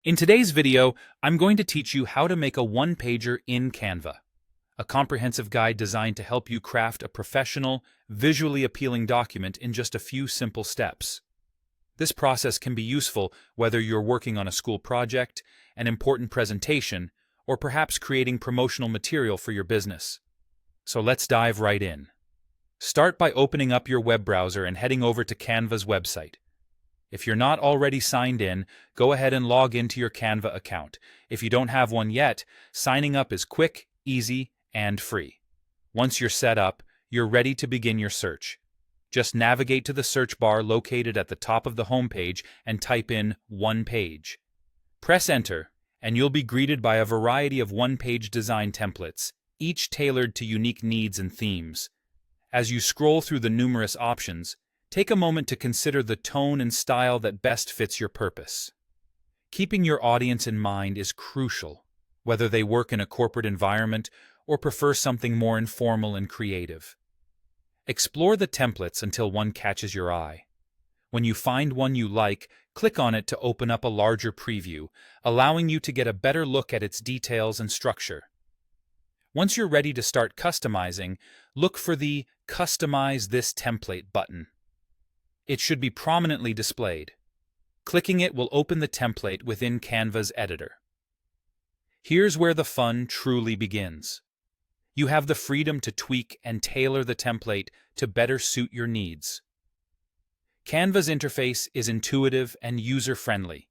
In today's video, I'm going to teach you how to make a one-pager in Canva, a comprehensive guide designed to help you craft a professional, visually appealing document in just a few simple steps. This process can be useful whether you're working on a school project, an important presentation, or perhaps creating promotional material for your business. So let's dive right in. Start by opening up your web browser and heading over to Canva's website. If you're not already signed in, go ahead and log into your Canva account. If you don't have one yet, signing up is quick, easy, and free. Once you're set up, you're ready to begin your search. Just navigate to the search bar located at the top of the homepage and type in "one page." Press enter, and you'll be greeted by a variety of one-page design templates, each tailored to unique needs and themes. As you scroll through the numerous options, take a moment to consider the tone and style that best fits your purpose. Keeping your audience in mind is crucial, whether they work in a corporate environment or prefer something more informal and creative. Explore the templates until one catches your eye. When you find one you like, click on it to open up a larger preview, allowing you to get a better look at its details and structure. Once you're ready to start customizing, look for the "Customize this template" button. It should be prominently displayed. Clicking it will open the template within Canva's editor. Here's where the fun truly begins. You have the freedom to tweak and tailor the template to better suit your needs. Canva's interface is intuitive and user-friendly,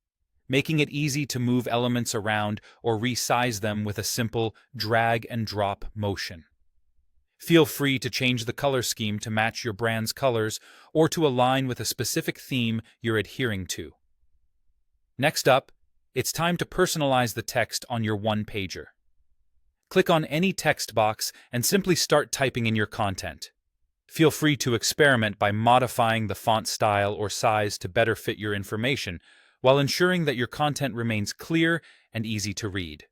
making it easy to move elements around or resize them with a simple drag-and-drop motion. Feel free to change the color scheme to match your brand's colors or to align with a specific theme you're adhering to. Next up, it's time to personalize the text on your one-pager. Click on any text box and simply start typing in your content. Feel free to experiment by modifying the font style or size to better fit your information, while ensuring that your content remains clear and easy to read.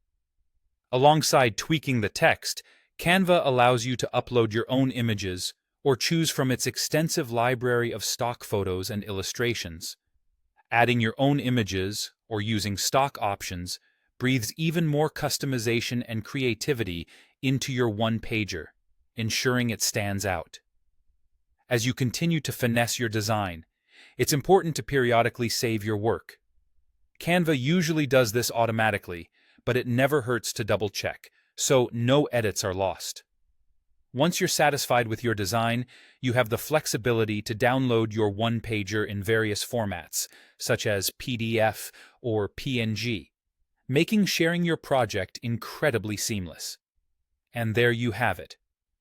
Alongside tweaking the text, Canva allows you to upload your own images or choose from its extensive library of stock photos and illustrations. Adding your own images or using stock options breathes even more customization and creativity into your one-pager, ensuring it stands out. As you continue to finesse your design, it's important to periodically save your work. Canva usually does this automatically, but it never hurts to double-check, so no edits are lost. Once you're satisfied with your design, you have the flexibility to download your one-pager in various formats, such as PDF or PNG, making sharing your project incredibly seamless. And there you have it,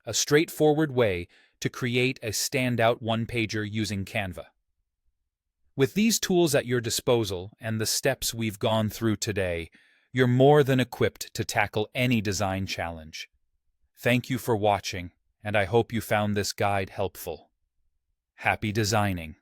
a straightforward way to create a standout one-pager using Canva. With these tools at your disposal and the steps we've gone through today, you're more than equipped to tackle any design challenge. Thank you for watching, and I hope you found this guide helpful. Happy designing!